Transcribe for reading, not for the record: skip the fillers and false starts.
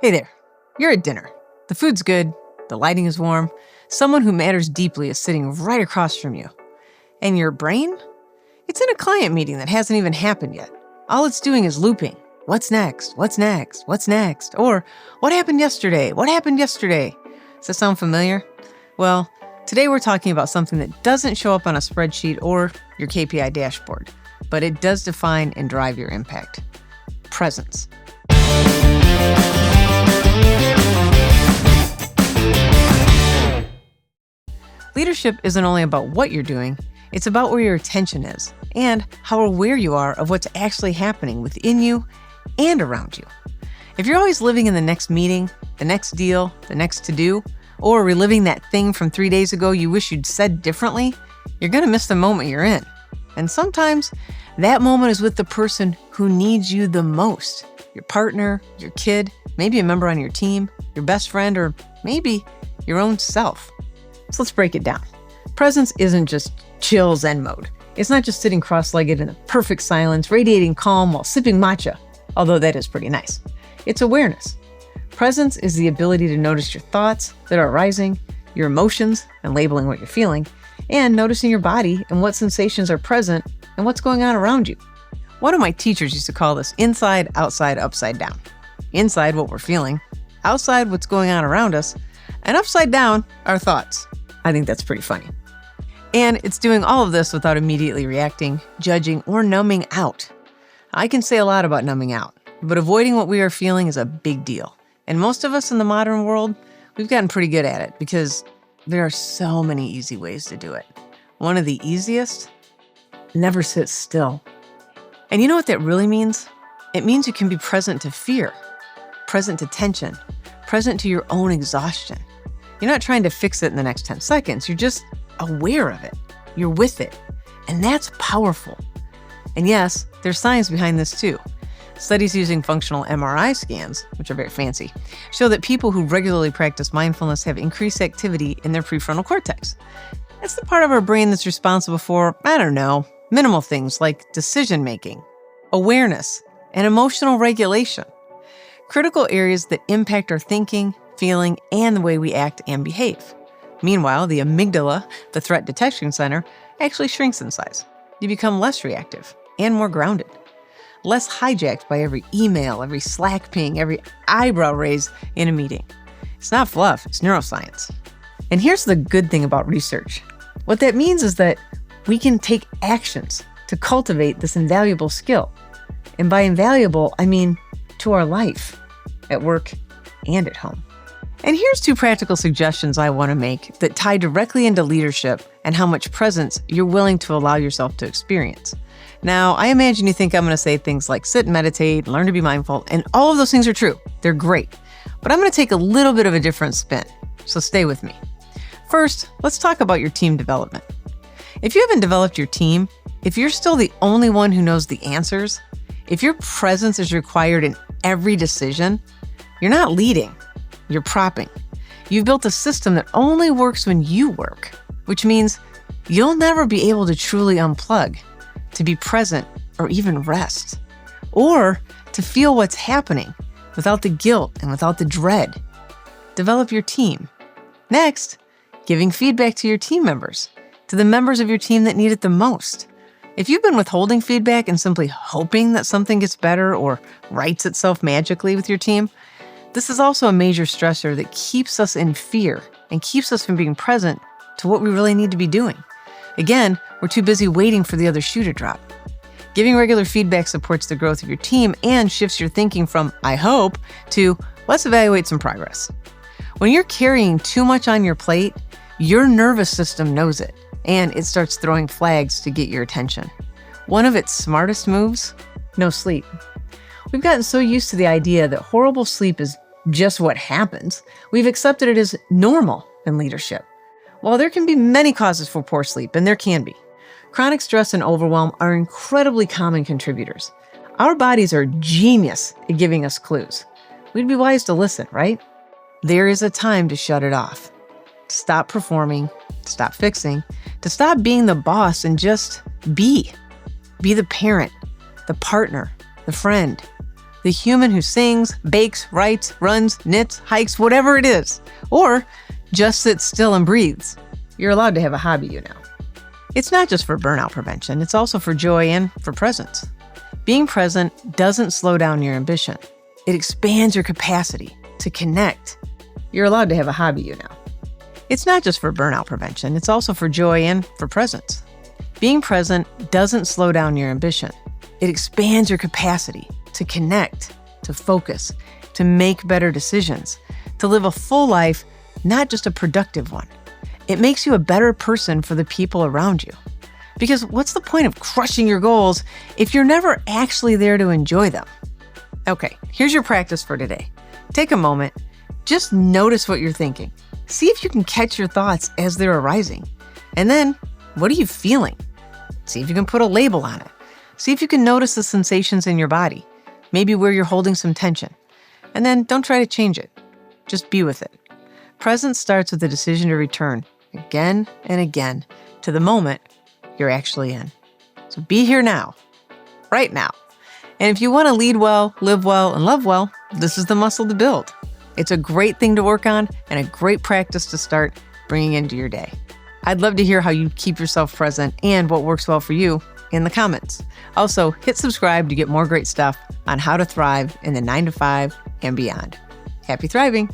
Hey there, you're at dinner. The food's good, the lighting is warm, someone who matters deeply is sitting right across from you. And your brain? It's in a client meeting that hasn't even happened yet. All it's doing is looping. What's next? What's next? What's next? Or, what happened yesterday? What happened yesterday? Does that sound familiar? Well, today we're talking about something that doesn't show up on a spreadsheet or your KPI dashboard, but it does define and drive your impact. Presence. Leadership isn't only about what you're doing, it's about where your attention is and how aware you are of what's actually happening within you and around you. If you're always living in the next meeting, the next deal, the next to-do, or reliving that thing from 3 days ago you wish you'd said differently, you're going to miss the moment you're in. And sometimes that moment is with the person who needs you the most. Your partner, your kid, maybe a member on your team, your best friend, or maybe your own self. So let's break it down. Presence isn't just chill Zen mode. It's not just sitting cross-legged in a perfect silence, radiating calm while sipping matcha, although that is pretty nice. It's awareness. Presence is the ability to notice your thoughts that are arising, your emotions and labeling what you're feeling, and noticing your body and what sensations are present and what's going on around you. One of my teachers used to call this inside, outside, upside down. Inside, what we're feeling, outside, what's going on around us, and upside down, our thoughts. I think that's pretty funny. And it's doing all of this without immediately reacting, judging, or numbing out. I can say a lot about numbing out, but avoiding what we are feeling is a big deal. And most of us in the modern world, we've gotten pretty good at it because there are so many easy ways to do it. One of the easiest, never sit still. And you know what that really means? It means you can be present to fear, present to tension, present to your own exhaustion. You're not trying to fix it in the next 10 seconds. You're just aware of it. You're with it. And that's powerful. And yes, there's science behind this too. Studies using functional MRI scans, which are very fancy, show that people who regularly practice mindfulness have increased activity in their prefrontal cortex. It's the part of our brain that's responsible for, minimal things like decision-making, awareness, and emotional regulation. Critical areas that impact our thinking, feeling, and the way we act and behave. Meanwhile, the amygdala, the threat detection center, actually shrinks in size. You become less reactive and more grounded. Less hijacked by every email, every Slack ping, every eyebrow raise in a meeting. It's not fluff, it's neuroscience. And here's the good thing about research. What that means is that we can take actions to cultivate this invaluable skill. And by invaluable, I mean to our life, at work, and at home. And here's 2 practical suggestions I want to make that tie directly into leadership and how much presence you're willing to allow yourself to experience. Now, I imagine you think I'm going to say things like sit and meditate, learn to be mindful, and all of those things are true. They're great. But I'm going to take a little bit of a different spin, so stay with me. First, let's talk about your team development. If you haven't developed your team, if you're still the only one who knows the answers, if your presence is required in every decision, you're not leading. You're propping. You've built a system that only works when you work, which means you'll never be able to truly unplug, to be present or even rest, or to feel what's happening without the guilt and without the dread. Develop your team. Next, giving feedback to your team members, to the members of your team that need it the most. If you've been withholding feedback and simply hoping that something gets better or rights itself magically with your team, this is also a major stressor that keeps us in fear and keeps us from being present to what we really need to be doing. Again, we're too busy waiting for the other shoe to drop. Giving regular feedback supports the growth of your team and shifts your thinking from, I hope, to let's evaluate some progress. When you're carrying too much on your plate, your nervous system knows it, and it starts throwing flags to get your attention. One of its smartest moves? No sleep. We've gotten so used to the idea that horrible sleep is just what happens, we've accepted it as normal in leadership. While there can be many causes for poor sleep, and there can be, chronic stress and overwhelm are incredibly common contributors. Our bodies are genius at giving us clues. We'd be wise to listen, right? There is a time to shut it off. To stop performing, to stop fixing, to stop being the boss and just be. Be the parent, the partner, the friend, the human who sings, bakes, writes, runs, knits, hikes, whatever it is, or just sits still and breathes. You're allowed to have a hobby, you know. It's not just for burnout prevention, it's also for joy and for presence. Being present doesn't slow down your ambition. It expands your capacity to connect. You're allowed to have a hobby, you know. It's not just for burnout prevention, it's also for joy and for presence. Being present doesn't slow down your ambition. It expands your capacity to connect, to focus, to make better decisions, to live a full life, not just a productive one. It makes you a better person for the people around you. Because what's the point of crushing your goals if you're never actually there to enjoy them? Okay, here's your practice for today. Take a moment, just notice what you're thinking. See if you can catch your thoughts as they're arising. And then, what are you feeling? See if you can put a label on it. See if you can notice the sensations in your body, maybe where you're holding some tension. And then don't try to change it. Just be with it. Presence starts with the decision to return again and again to the moment you're actually in. So be here now, right now. And if you want to lead well, live well, and love well, this is the muscle to build. It's a great thing to work on and a great practice to start bringing into your day. I'd love to hear how you keep yourself present and what works well for you in the comments. Also, hit subscribe to get more great stuff on how to thrive in the 9 to 5 and beyond. Happy thriving.